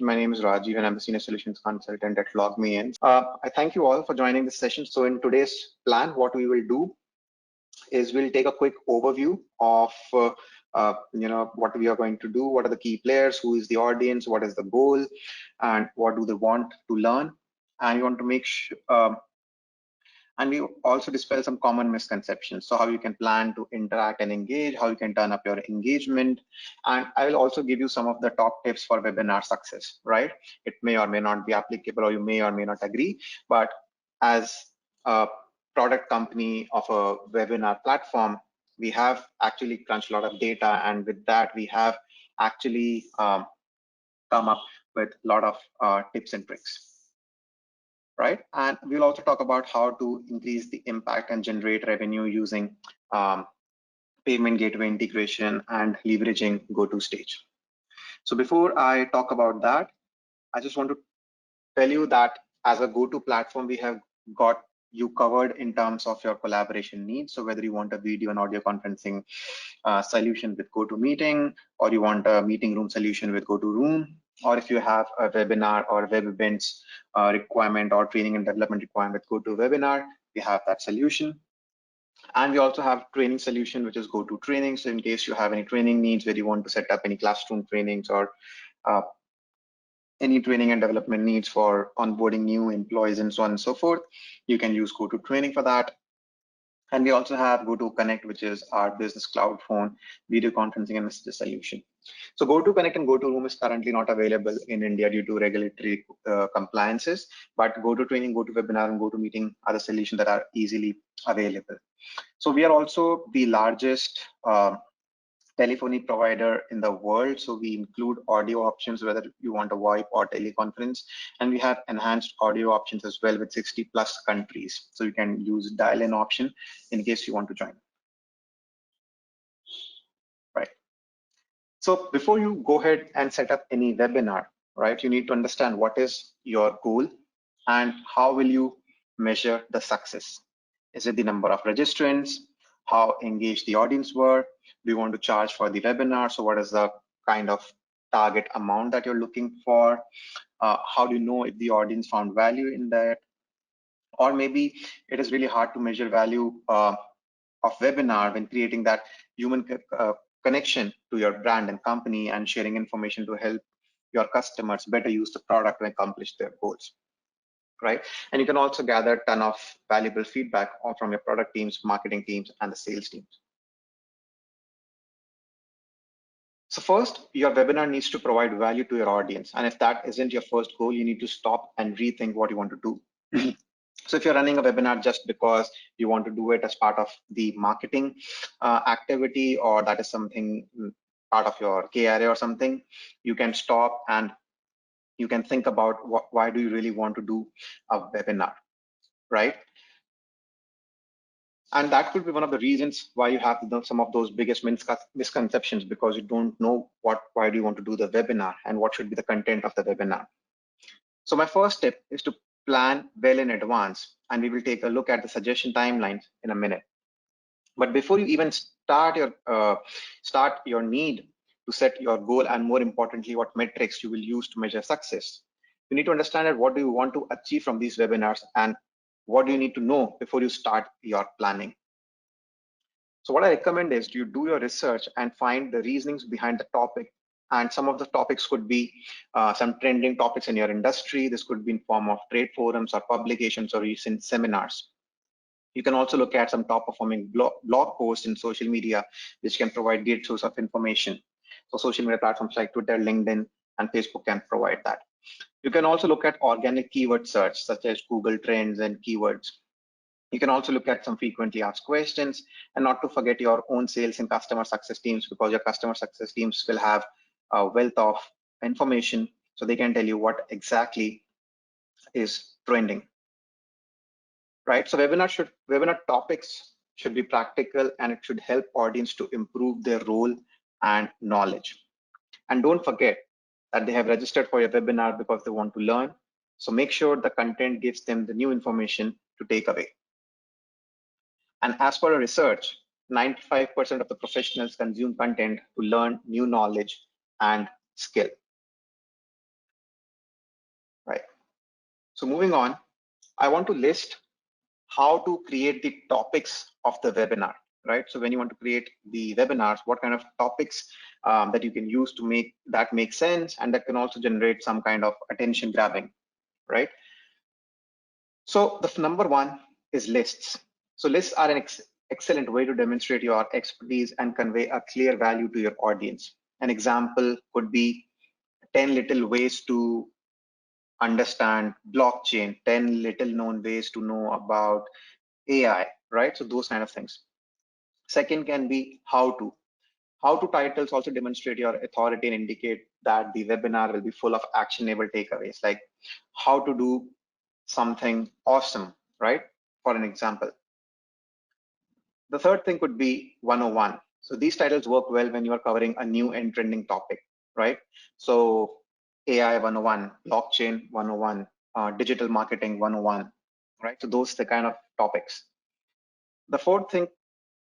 My name is Rajiv and I'm a senior solutions consultant at LogMeIn. I thank you all for joining this session. So in today's plan, what we will do is we'll take a quick overview of what we are going to do, what are the key players, who is the audience, what is the goal, and what do they want to learn. And you want to make sure, and we also dispel some common misconceptions. So how you can plan to interact and engage, how you can turn up your engagement. And I will also give you some of the top tips for webinar success, right? It may or may not be applicable, or you may or may not agree, but as a product company of a webinar platform, we have actually crunched a lot of data. And with that, we have actually come up with a lot of tips and tricks. Right? And we'll also talk about how to increase the impact and generate revenue using payment gateway integration and leveraging go-to-stage. So before I talk about that, I just want to tell you that as a go-to platform, we have got you covered in terms of your collaboration needs. So whether you want a video and audio conferencing solution with GoToMeeting, or you want a meeting room solution with GoToRoom, or if you have a webinar or web events requirement or training and development requirement with GoToWebinar, we have that solution. And we also have training solution, which is GoToTraining. So in case you have any training needs where you want to set up any classroom trainings or any training and development needs for onboarding new employees and so on and so forth, you can use GoToTraining for that. And we also have GoToConnect, which is our business cloud phone, video conferencing and message solution. So GoToConnect and GoToRoom is currently not available in India due to regulatory compliances, but GoToTraining, GoToWebinar, and GoToMeeting are the solutions that are easily available. So we are also the largest telephony provider in the world. So we include audio options, whether you want a VoIP or teleconference, and we have enhanced audio options as well with 60+ countries. So you can use dial-in option in case you want to join. Right. So before you go ahead and set up any webinar, right, you need to understand what is your goal and how will you measure the success. Is it the number of registrants? How engaged the audience were? Do you want to charge for the webinar? So what is the kind of target amount that you're looking for? How do you know if the audience found value in that? Or maybe it is really hard to measure value of webinar when creating that human connection to your brand and company and sharing information to help your customers better use the product and accomplish their goals. Right? And you can also gather a ton of valuable feedback from your product teams, marketing teams, and the sales teams. So first, your webinar needs to provide value to your audience. And if that isn't your first goal, you need to stop and rethink what you want to do. So if you're running a webinar just because you want to do it as part of the marketing activity, or that is something part of your KRA or something, you can stop and you can think about why do you really want to do a webinar, right? And that could be one of the reasons why you have some of those biggest misconceptions, because you don't know why do you want to do the webinar and what should be the content of the webinar. So my first tip is to plan well in advance, and we will take a look at the suggestion timelines in a minute. But before you even start your need to set your goal, and more importantly, what metrics you will use to measure success, you need to understand that what do you want to achieve from these webinars and what do you need to know before you start your planning. So what I recommend is you do your research and find the reasonings behind the topic. And some of the topics could be some trending topics in your industry. This could be in form of trade forums or publications or recent seminars. You can also look at some top performing blog posts in social media, which can provide great source of information. So social media platforms like Twitter, LinkedIn, and Facebook can provide that. You can also look at organic keyword search, such as Google Trends and keywords. You can also look at some frequently asked questions, and not to forget your own sales and customer success teams, because your customer success teams will have a wealth of information, so they can tell you what exactly is trending. Right? So webinar topics should be practical, and it should help audience to improve their role and knowledge. And don't forget that they have registered for your webinar because they want to learn. So make sure the content gives them the new information to take away. And as per research, 95% of the professionals consume content to learn new knowledge and skill. So moving on, I want to list how to create the topics of the webinar, right? So when you want to create the webinars, what kind of topics that you can use to make sense, and that can also generate some kind of attention grabbing, right? So the number one is lists. So lists are an excellent way to demonstrate your expertise and convey a clear value to your audience. An example could be 10 little ways to understand blockchain, 10 little known ways to know about AI, right? So those kind of things. Second can be how to. How to titles also demonstrate your authority and indicate that the webinar will be full of actionable takeaways, like how to do something awesome, right? For an example. The third thing could be 101. So these titles work well when you are covering a new and trending topic, right? So AI 101, blockchain 101, digital marketing 101, right? So those are the kind of topics. The fourth thing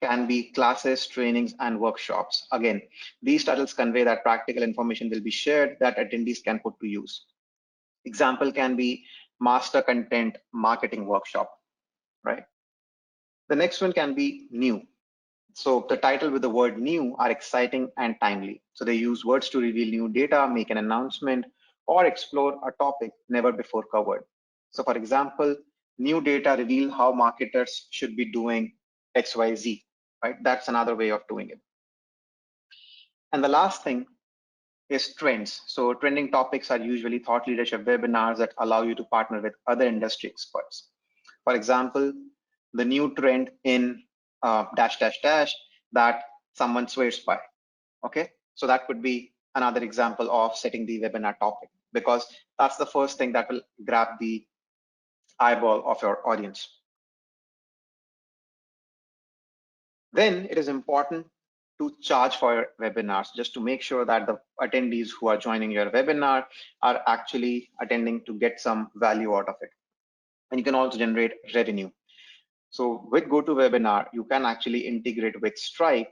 can be classes, trainings, and workshops. Again, these titles convey that practical information will be shared that attendees can put to use. Example can be master content marketing workshop, right? The next one can be new. So the title with the word new are exciting and timely. So they use words to reveal new data, make an announcement, or explore a topic never before covered. So for example, new data reveal how marketers should be doing XYZ, right? That's another way of doing it. And the last thing is trends. So trending topics are usually thought leadership webinars that allow you to partner with other industry experts. For example, the new trend in dash dash dash that someone swears by. Okay, so that could be another example of setting the webinar topic, because that's the first thing that will grab the eyeball of your audience. Then it is important to charge for your webinars, just to make sure that the attendees who are joining your webinar are actually attending to get some value out of it. And you can also generate revenue. So with GoToWebinar, you can actually integrate with Stripe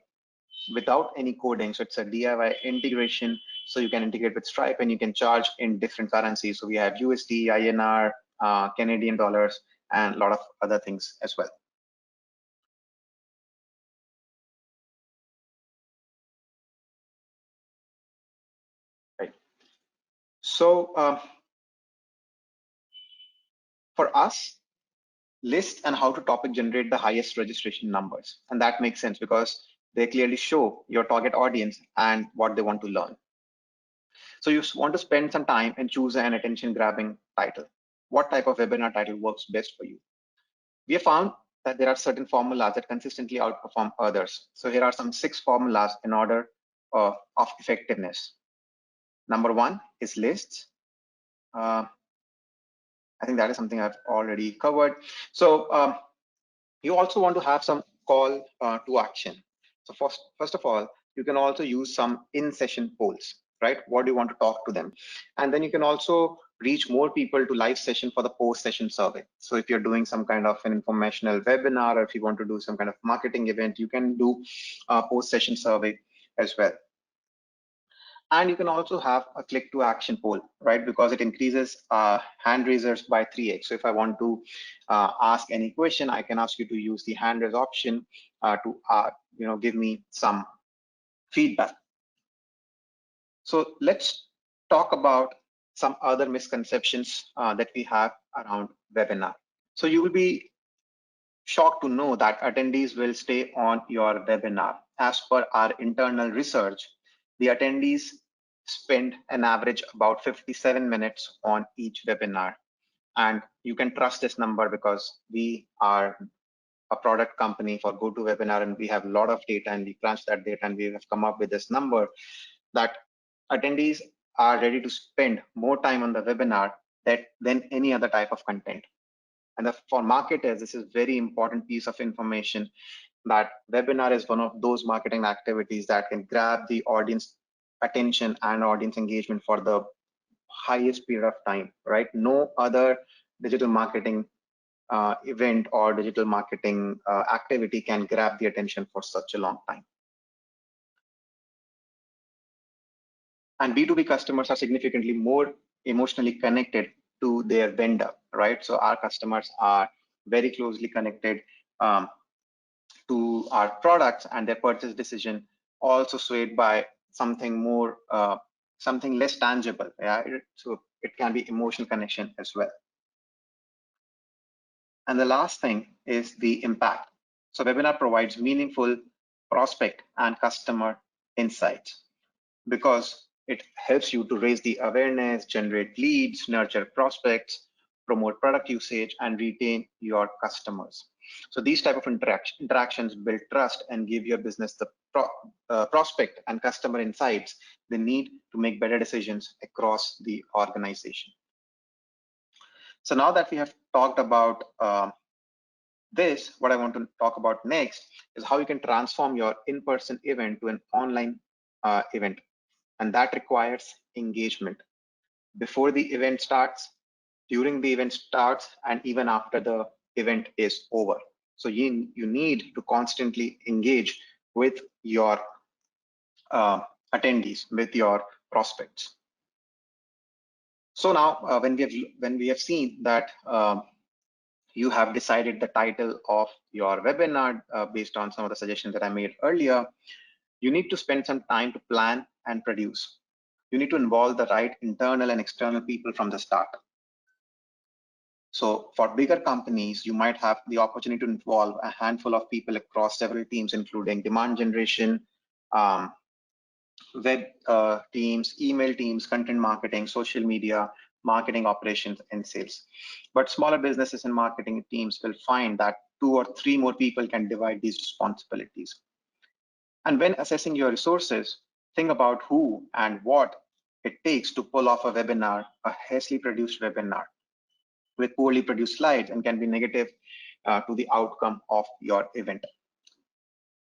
without any coding. So it's a DIY integration. So you can integrate with Stripe and you can charge in different currencies. So we have USD, INR, Canadian dollars, and a lot of other things as well. Right. So for us, list and how to topic generate the highest registration numbers. And that makes sense because they clearly show your target audience and what they want to learn. So you want to spend some time and choose an attention grabbing title. What type of webinar title works best for you? We have found that there are certain formulas that consistently outperform others. So here are some 6 formulas in order of effectiveness. Number 1 is lists. I think that is something I've already covered. So you also want to have some call to action. So first of all, you can also use some in-session polls, right? What do you want to talk to them? And then you can also reach more people to live session for the post-session survey. So if you're doing some kind of an informational webinar, or if you want to do some kind of marketing event, you can do a post-session survey as well. And you can also have a click to action poll, right? Because it increases hand raisers by 3x. So if I want to ask any question, I can ask you to use the hand raise option to give me some feedback. So let's talk about some other misconceptions that we have around webinar. So you will be shocked to know that attendees will stay on your webinar. As per our internal research, the attendees spend an average about 57 minutes on each webinar. And you can trust this number because we are a product company for GoToWebinar and we have a lot of data and we crunch that data and we have come up with this number that attendees are ready to spend more time on the webinar than any other type of content. And for marketers, this is very important piece of information that webinar is one of those marketing activities that can grab the audience attention and audience engagement for the highest period of time, right? No other digital marketing event or digital marketing activity can grab the attention for such a long time. And B2B customers are significantly more emotionally connected to their vendor, right? So our customers are very closely connected to our products, and their purchase decision also swayed by something more, something less tangible. Yeah, so it can be emotional connection as well. And the last thing is the impact. So webinar provides meaningful prospect and customer insights because it helps you to raise the awareness, generate leads, nurture prospects, promote product usage, and retain your customers. So these type of interactions build trust and give your business the prospect and customer insights they need to make better decisions across the organization. So now that we have talked about this, what I want to talk about next is how you can transform your in-person event to an online event. And that requires engagement before the event starts, during the event starts, and even after the event is over. So you need to constantly engage with your attendees, with your prospects. So now when we have seen that you have decided the title of your webinar based on some of the suggestions that I made earlier, you need to spend some time to plan and produce. You need to involve the right internal and external people from the start. So for bigger companies, you might have the opportunity to involve a handful of people across several teams, including demand generation, web teams, email teams, content marketing, social media, marketing operations, and sales. But smaller businesses and marketing teams will find that 2 or 3 more people can divide these responsibilities. And when assessing your resources, think about who and what it takes to pull off a webinar, a hastily produced webinar with poorly produced slides, and can be negative to the outcome of your event.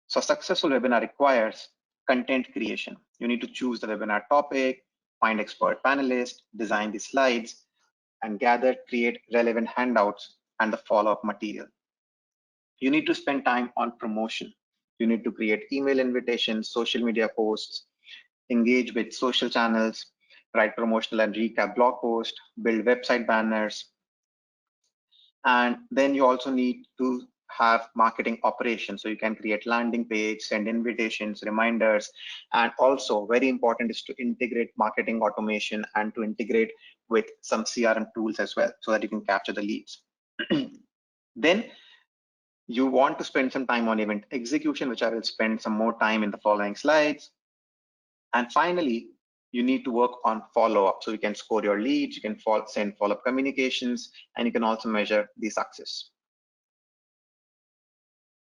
So a successful webinar requires content creation. You need to choose the webinar topic, find expert panelists, design the slides, and create relevant handouts and the follow-up material. You need to spend time on promotion. You need to create email invitations, social media posts, engage with social channels, write promotional and recap blog posts, build website banners. And then you also need to have marketing operations. So you can create landing page, send invitations, reminders, and also very important is to integrate marketing automation and to integrate with some CRM tools as well so that you can capture the leads. Then you want to spend some time on event execution, which I will spend some more time in the following slides. And finally, you need to work on follow-up. So you can score your leads, you can send follow-up communications, and you can also measure the success.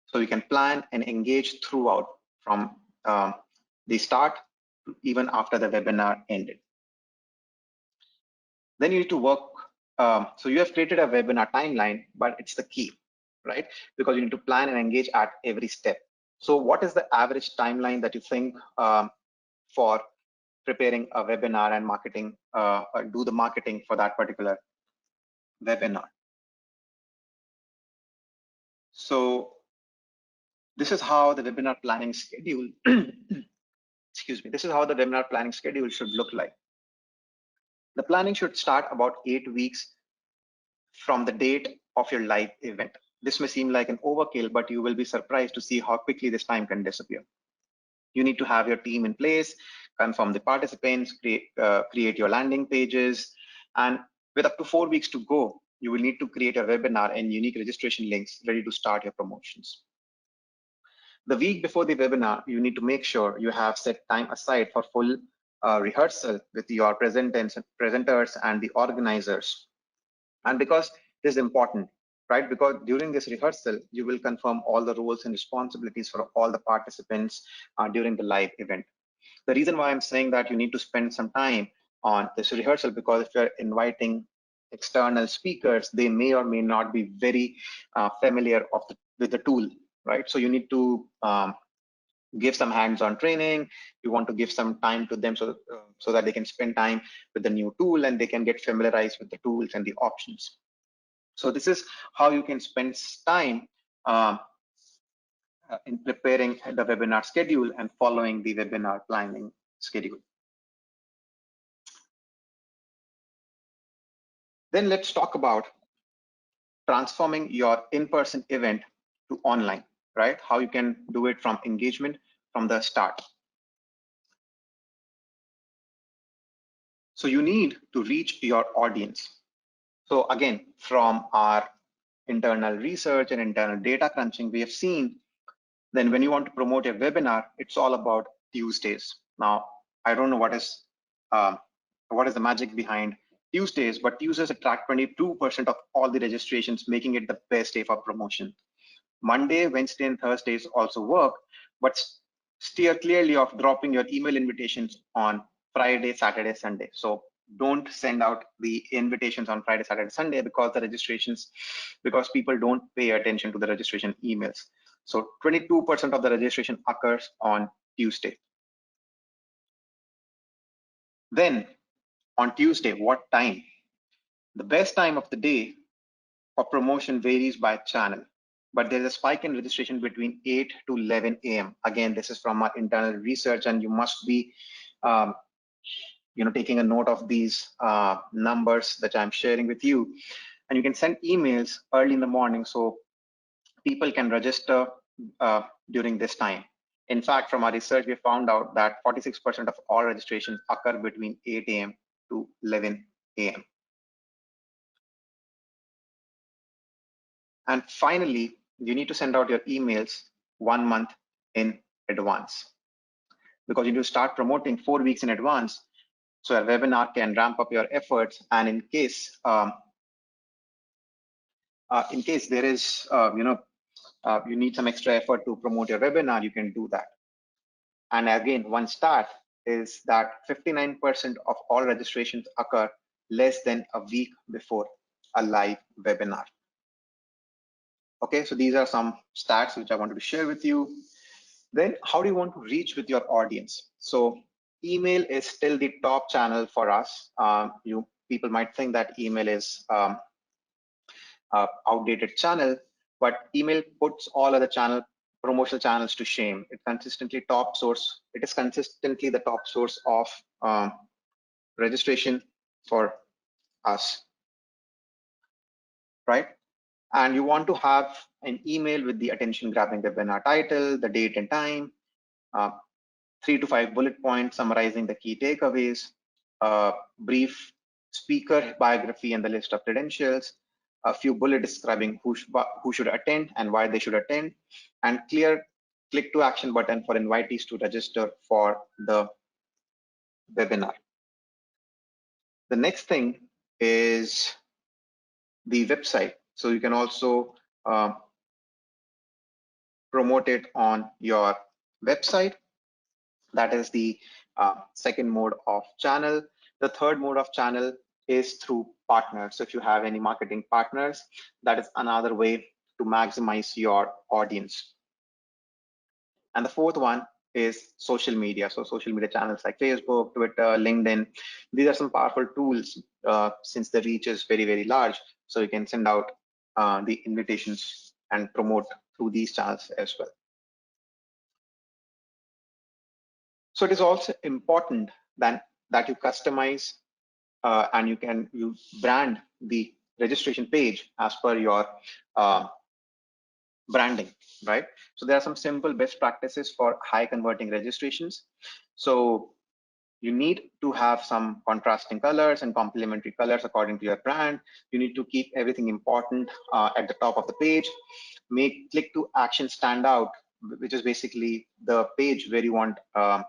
So you can plan and engage throughout from the start to even after the webinar ended. Then you need to work. So you have created a webinar timeline, but it's the key, right? Because you need to plan and engage at every step. So what is the average timeline that you think for preparing a webinar and marketing, or do the marketing for that particular webinar? So this is how the webinar planning schedule, excuse me, this is how the webinar planning schedule should look like. The planning should start about 8 weeks from the date of your live event. This may seem like an overkill, but you will be surprised to see how quickly this time can disappear. You need to have your team in place, confirm the participants, create your landing pages, and with up to 4 weeks to go, you will need to create a webinar and unique registration links ready to start your promotions. The week before the webinar, you need to make sure you have set time aside for full rehearsal with your presenters and the organizers. And because this is important, right? Because during this rehearsal, you will confirm all the roles and responsibilities for all the participants during the live event. The reason why I'm saying that you need to spend some time on this rehearsal, because if you're inviting external speakers, they may or may not be very familiar with the tool, right? So you need to give some hands-on training. You want to give some time to them so that they can spend time with the new tool and they can get familiarized with the tools and the options. So this is how you can spend time in preparing the webinar schedule and following the webinar planning schedule. Then let's talk about transforming your in-person event to online, right? How you can do it from engagement from the start. So you need to reach your audience. So again, from our internal research and internal data crunching, we have seen then when you want to promote a webinar, it's all about Tuesdays. Now, I don't know um, what is the magic behind Tuesdays, but Tuesdays attract 22% of all the registrations, making it the best day for promotion. Monday, Wednesday, and Thursdays also work, but steer clearly of dropping your email invitations on Friday, Saturday, Sunday. So don't send out the invitations on Friday, Saturday, Sunday because people don't pay attention to the registration emails. So 22% of the registration occurs on Tuesday. Then on Tuesday, what time? The best time of the day for promotion varies by channel, but there's a spike in registration between 8 to 11 a.m. Again, this is from our internal research, and you must be um, taking a note of these numbers that I'm sharing with you. And you can send emails early in the morning so people can register during this time. In fact, from our research, we found out that 46% of all registrations occur between 8 a.m. to 11 a.m. And finally, you need to send out your emails 1 month in advance, because you need to start promoting 4 weeks in advance. So a webinar can ramp up your efforts. And in case there is, you need some extra effort to promote your webinar, you can do that. And again, one stat is that 59% of all registrations occur less than a week before a live webinar. Okay, so these are some stats which I wanted to share with you. Then how do you want to reach with your audience? So email is still the top channel for us. People might think that email is outdated channel, but email puts all other promotional channels to shame. It is consistently the top source of registration for us, right? And you want to have an email with the attention grabbing webinar title, the date and time, 3 to 5 bullet points summarizing the key takeaways, brief speaker biography and the list of credentials, a few bullets describing who should attend and why they should attend, and clear click to action button for invitees to register for the webinar. The next thing is the website. So you can also promote it on your website. That is the second mode of channel. The third mode of channel is through partners. So if you have any marketing partners, that is another way to maximize your audience. And the fourth one is social media. So social media channels like Facebook, Twitter, LinkedIn. These are some powerful tools since the reach is very, very large. So you can send out the invitations and promote through these channels as well. So it is also important that you customize and you brand the registration page as per your branding, right? So there are some simple best practices for high converting registrations. So you need to have some contrasting colors and complementary colors according to your brand. You need to keep everything important at the top of the page. Make click to action stand out, which is basically the page where you want the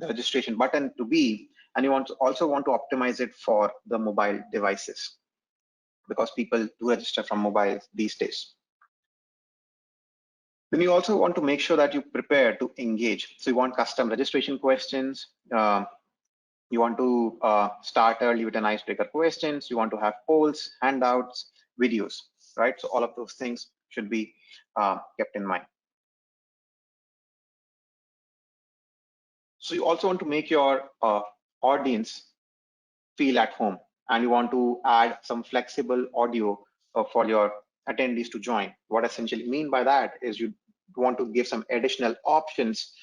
registration button to be, and you also want to optimize it for the mobile devices because people do register from mobiles these days. Then you also want to make sure that you prepare to engage. So you want custom registration questions. You want to start early with an icebreaker questions. You want to have polls, handouts, videos, right? So all of those things should be kept in mind. So you also want to make your audience feel at home, and you want to add some flexible audio for your attendees to join. What I essentially mean by that is you want to give some additional options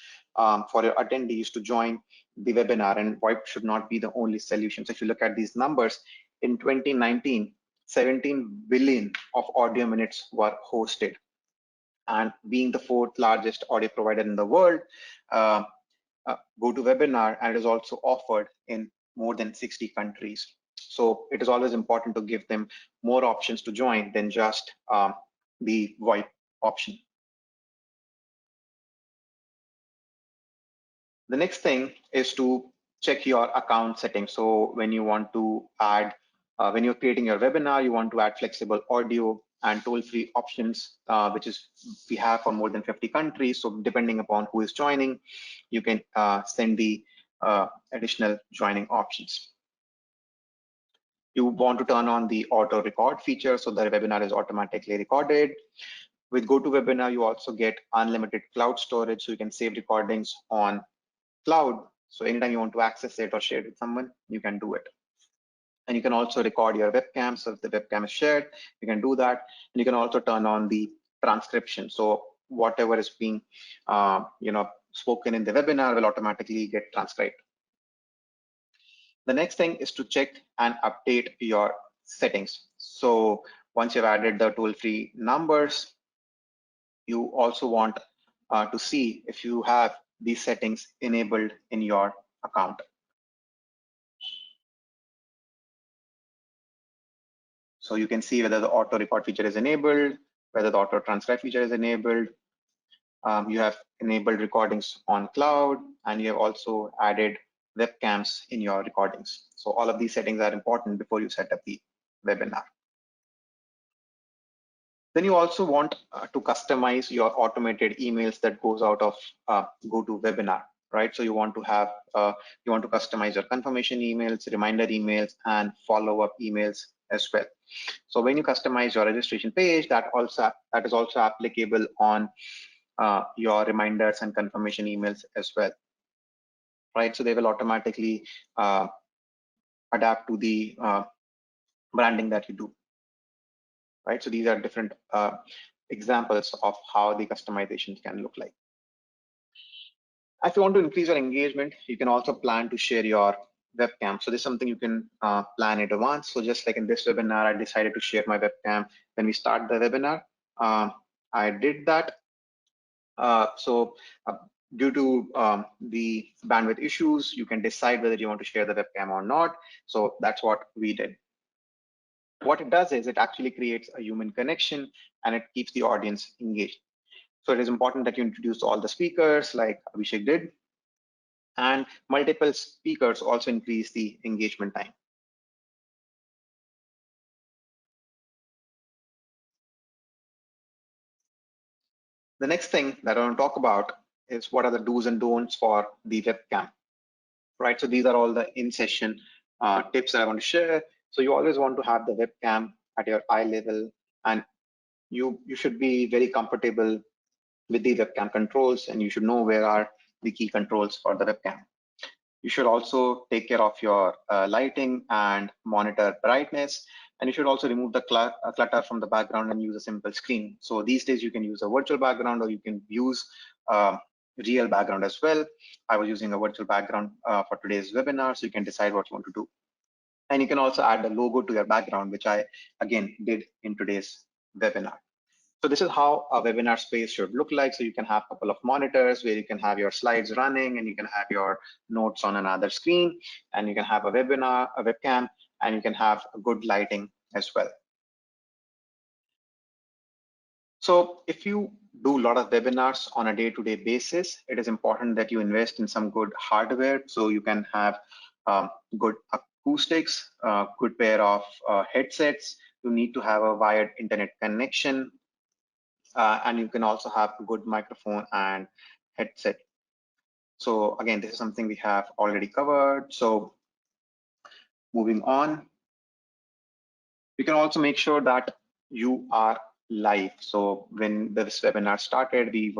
for your attendees to join the webinar, and VoIP should not be the only solution. So if you look at these numbers, in 2019, 17 billion of audio minutes were hosted. And being the fourth largest audio provider in the world, uh, GoToWebinar, and it is also offered in more than 60 countries. So it is always important to give them more options to join than just the VoIP option. The next thing is to check your account settings. So when you want to add, when you're creating your webinar, you want to add flexible audio and toll-free options, which is we have for more than 50 countries. So depending upon who is joining, you can send the additional joining options. You want to turn on the auto record feature so the webinar is automatically recorded. With GoToWebinar, you also get unlimited cloud storage, so you can save recordings on cloud. So anytime you want to access it or share it with someone, you can do it. And you can also record your webcam. So if the webcam is shared, you can do that. And you can also turn on the transcription. So whatever is being spoken in the webinar will automatically get transcribed. The next thing is to check and update your settings. So once you've added the toll-free numbers, you also want to see if you have these settings enabled in your account. So you can see whether the auto record feature is enabled, whether the auto transcribe feature is enabled. You have enabled recordings on cloud, and you have also added webcams in your recordings. So all of these settings are important before you set up the webinar. Then you also want to customize your automated emails that goes out of GoToWebinar, right? So you want to have, you want to customize your confirmation emails, reminder emails, and follow-up emails as well. So when you customize your registration page, that is also applicable on your reminders and confirmation emails as well, right? So they will automatically adapt to the branding that you do, right? So these are different examples of how the customizations can look like. If you want to increase your engagement, you can also plan to share your webcam. So this is something you can plan in advance. So just like in this webinar, I decided to share my webcam when we start the webinar. I did that. Due to the bandwidth issues, you can decide whether you want to share the webcam or not. So that's what we did. What it does is it actually creates a human connection and it keeps the audience engaged. So it is important that you introduce all the speakers like Abhishek did, and multiple speakers also increase the engagement time. The next thing that I want to talk about is what are the do's and don'ts for the webcam, right? So these are all the in-session tips that I want to share. So you always want to have the webcam at your eye level, and you should be very comfortable with the webcam controls, and you should know where are the key controls for the webcam. You should also take care of your lighting and monitor brightness. And you should also remove the clutter from the background and use a simple screen. So these days you can use a virtual background or you can use real background as well. I was using a virtual background for today's webinar, so you can decide what you want to do. And you can also add a logo to your background, which I again did in today's webinar. So this is how a webinar space should look like. So you can have a couple of monitors where you can have your slides running and you can have your notes on another screen, and you can have a webcam, and you can have good lighting as well. So if you do a lot of webinars on a day-to-day basis, it is important that you invest in some good hardware so you can have good acoustics, good pair of headsets. You need to have a wired internet connection. And you can also have a good microphone and headset. So again, this is something we have already covered. So moving on, you can also make sure that you are live. So when this webinar started, we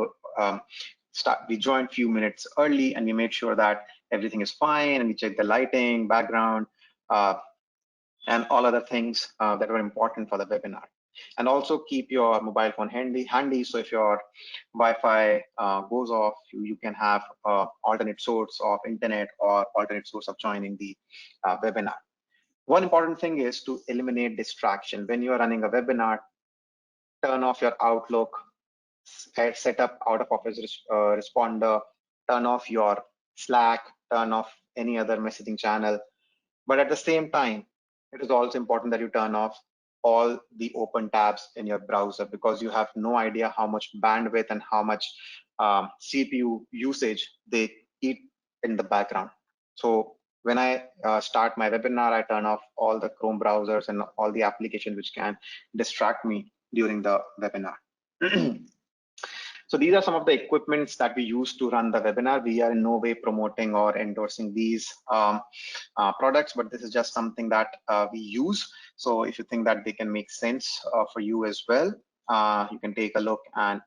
joined a few minutes early and we made sure that everything is fine, and we checked the lighting, background, and all other things that were important for the webinar. And also keep your mobile phone handy. So if your Wi-Fi goes off, you can have alternate source of internet or alternate source of joining the webinar. One important thing is to eliminate distraction. When you are running a webinar, turn off your Outlook, set up out of office responder, turn off your Slack, turn off any other messaging channel. But at the same time, it is also important that you turn off all the open tabs in your browser, because you have no idea how much bandwidth and how much CPU usage they eat in the background. So when I start my webinar, I turn off all the Chrome browsers and all the applications which can distract me during the webinar. So these are some of the equipments that we use to run the webinar. We are in no way promoting or endorsing these products, but this is just something that we use. So if you think that they can make sense for you as well, you can take a look and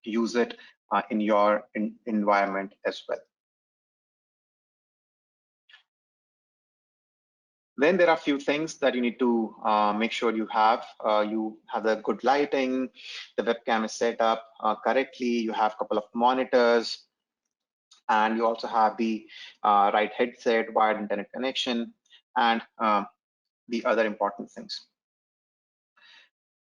use it in your environment as well. Then there are a few things that you need to make sure you have. You have the good lighting, the webcam is set up correctly, you have a couple of monitors, and you also have the right headset, wired internet connection, and the other important things.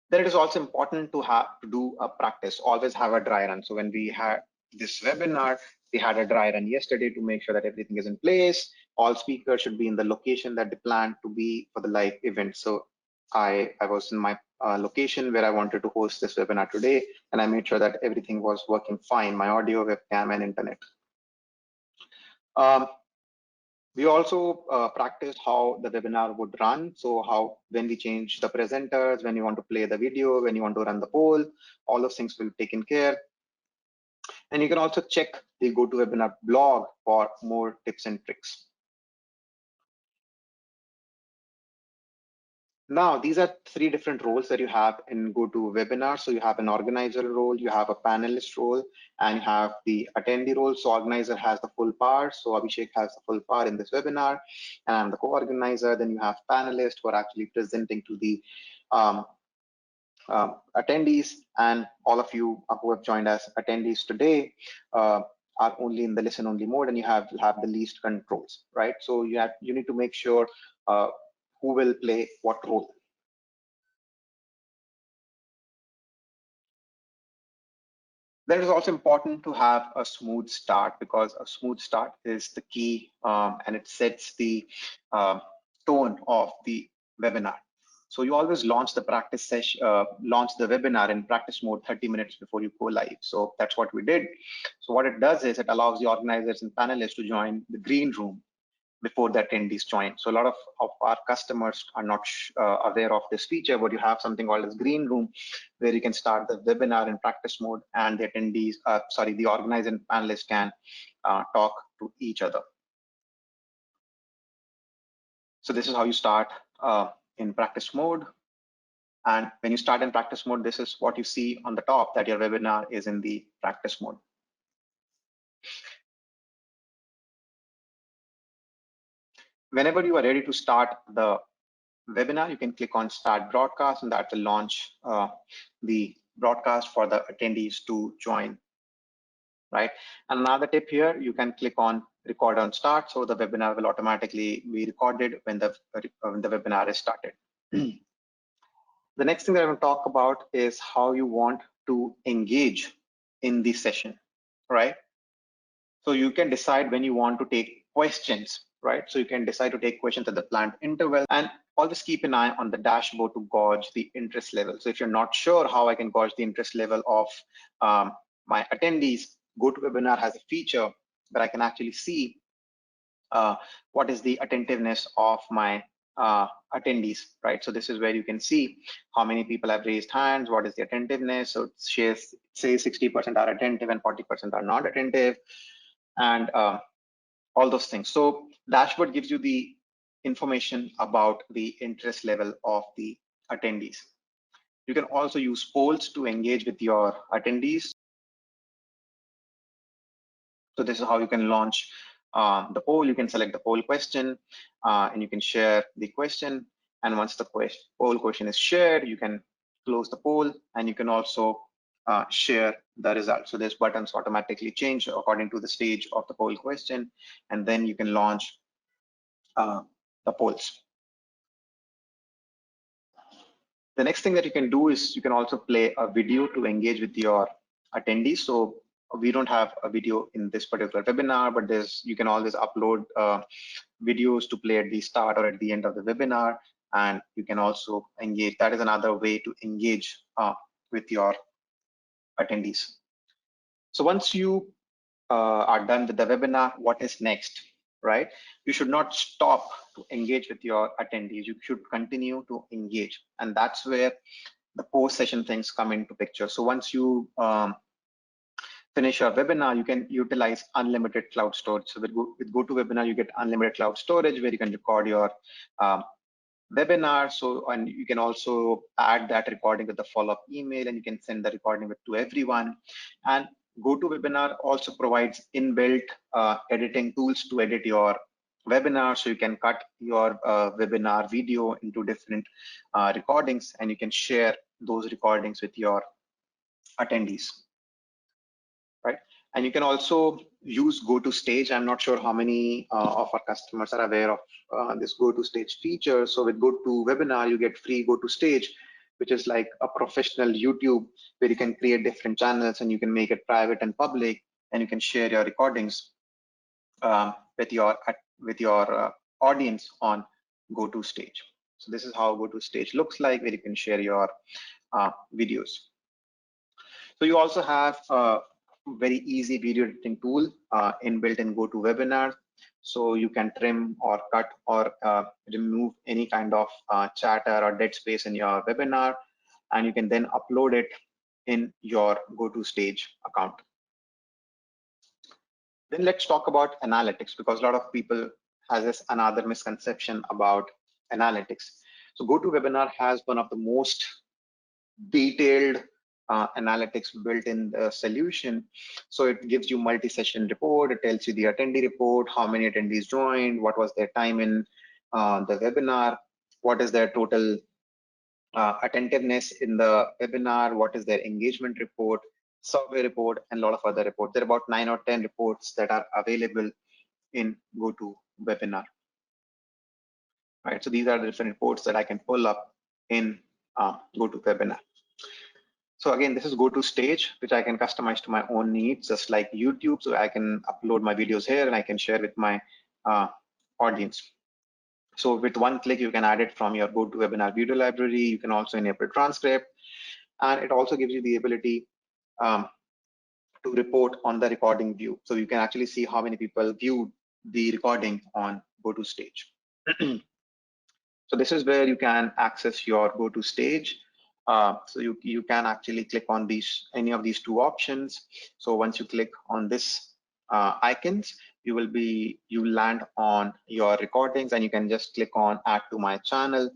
Then it is also important to do a practice, always have a dry run. So when we had this webinar, we had a dry run yesterday to make sure that everything is in place. All speakers should be in the location that they plan to be for the live event. So I was in my location where I wanted to host this webinar today, and I made sure that everything was working fine, my audio, webcam, and internet. We also practiced how the webinar would run. So how, when we change the presenters, when you want to play the video, when you want to run the poll, all those things will be taken care. And you can also check the GoToWebinar blog for more tips and tricks. Now, these are three different roles that you have in GoToWebinar. So you have an organizer role, you have a panelist role, and you have the attendee role. So organizer has the full power. So Abhishek has the full power in this webinar, and I'm the co-organizer. Then you have panelists who are actually presenting to the attendees, and all of you who have joined as attendees today are only in the listen only mode, and you have the least controls, right? So you need to make sure who will play what role. Then it is also important to have a smooth start, because a smooth start is the key, and it sets the tone of the webinar. So you always launch the practice session, launch the webinar in practice mode 30 minutes before you go live. So that's what we did. So what it does is it allows the organizers and panelists to join the green room before the attendees join. So a lot of our customers are not aware of this feature, but you have something called as green room, where you can start the webinar in practice mode, and the attendees, the organizer and panelists can talk to each other. So this is how you start in practice mode. And when you start in practice mode, this is what you see on the top, that your webinar is in the practice mode. Whenever you are ready to start the webinar, you can click on Start Broadcast, and that will launch the broadcast for the attendees to join, right? And another tip here, you can click on Record on Start, so the webinar will automatically be recorded when the webinar is started. The next thing that I'm going to talk about is how you want to engage in the session, right? So you can decide when you want to take questions, right? So you can decide to take questions at the planned interval, and always keep an eye on the dashboard to gauge the interest level. So if you're not sure how I can gauge the interest level of my attendees, GoToWebinar has a feature that I can actually see what is the attentiveness of my attendees, right? So this is where you can see how many people have raised hands, what is the attentiveness. So it says 60% are attentive and 40% are not attentive, and all those things. So dashboard gives you the information about the interest level of the attendees. You can also use polls to engage with your attendees. So this is how you can launch the poll. You can select the poll question, and you can share the question. And once the poll question is shared, you can close the poll, and you can also share the result. So these buttons automatically change according to the stage of the poll question, and then you can launch the polls. The next thing that you can do is you can also play a video to engage with your attendees. So we don't have a video in this particular webinar, but you can always upload videos to play at the start or at the end of the webinar, and you can also engage. That is another way to engage with your attendees. So once you are done with the webinar, what is next, right? You should not stop to engage with your attendees. You should continue to engage, and that's where the post-session things come into picture. So once you finish your webinar, you can utilize unlimited cloud storage. So with GoToWebinar, you get unlimited cloud storage where you can record your webinar. So, and you can also add that recording with the follow-up email, and you can send the recording to everyone. And GoToWebinar also provides inbuilt editing tools to edit your webinar. So you can cut your webinar video into different recordings, and you can share those recordings with your attendees, right? And you can also use GoToStage. I'm not sure how many of our customers are aware of this GoToStage feature. So with GoToWebinar, you get free GoToStage, which is like a professional YouTube where you can create different channels and you can make it private and public, and you can share your recordings with your audience on GoToStage. So this is how GoToStage looks like, where you can share your videos. So you also have a very easy video editing tool inbuilt in GoToWebinar. So you can trim or cut or remove any kind of chatter or dead space in your webinar, and you can then upload it in your GoToStage account. Then let's talk about analytics, because a lot of people has this another misconception about analytics. So GoToWebinar has one of the most detailed analytics built in the solution. So it gives you multi-session report, it tells you the attendee report, how many attendees joined, what was their time in the webinar, what is their total attentiveness in the webinar, what is their engagement report, survey report, and a lot of other reports. There are about 9 or 10 reports that are available in GoToWebinar. Right, so these are the different reports that I can pull up in GoToWebinar. So again, this is GoToStage, which I can customize to my own needs, just like YouTube. So I can upload my videos here and I can share with my audience. So with one click, you can add it from your GoToWebinar video library. You can also enable transcript, and it also gives you the ability to report on the recording view. So you can actually see how many people viewed the recording on GoToStage. So this is where you can access your GoToStage. So you can actually click on any of these two options. So once you click on this icons, you land on your recordings, and you can just click on add to my channel,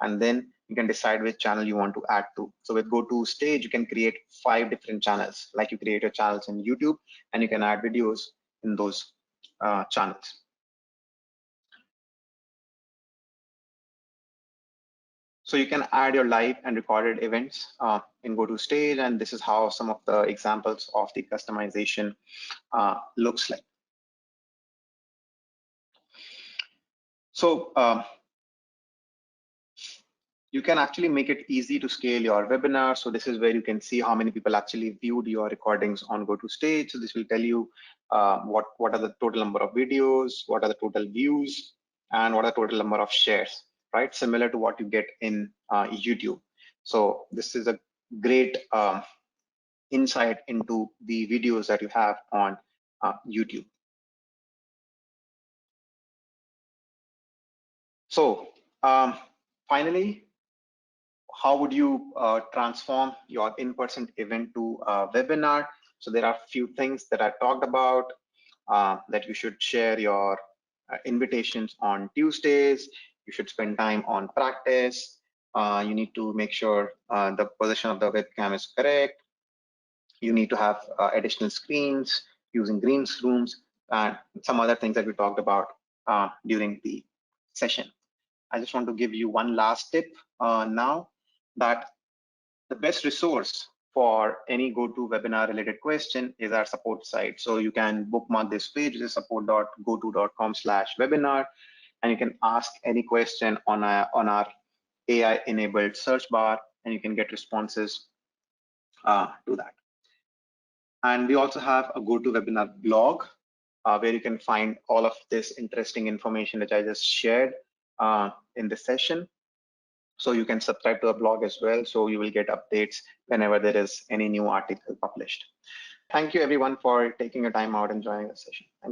and then you can decide which channel you want to add to. So with GoToStage, you can create 5 different channels, like you create your channels in YouTube, and you can add videos in those channels. So you can add your live and recorded events in GoToStage, and this is how some of the examples of the customization looks like. So you can actually make it easy to scale your webinar. So this is where you can see how many people actually viewed your recordings on GoToStage. So this will tell you what are the total number of videos, what are the total views, and what are the total number of shares, right? Similar to what you get in YouTube. So this is a great insight into the videos that you have on YouTube. So finally, how would you transform your in-person event to a webinar? So there are a few things that I talked about, that you should share your invitations on Tuesdays. You should spend time on practice. You need to make sure the position of the webcam is correct. You need to have additional screens using green rooms and some other things that we talked about during the session. I just want to give you one last tip now, that the best resource for any GoToWebinar related question is our support site. So you can bookmark this page, this is support.goto.com/webinar, and you can ask any question on our AI enabled search bar, and you can get responses to that. And we also have a GoToWebinar blog where you can find all of this interesting information that I just shared in this session. So you can subscribe to the blog as well, so you will get updates whenever there is any new article published. Thank you everyone for taking your time out and joining the session. Thank you.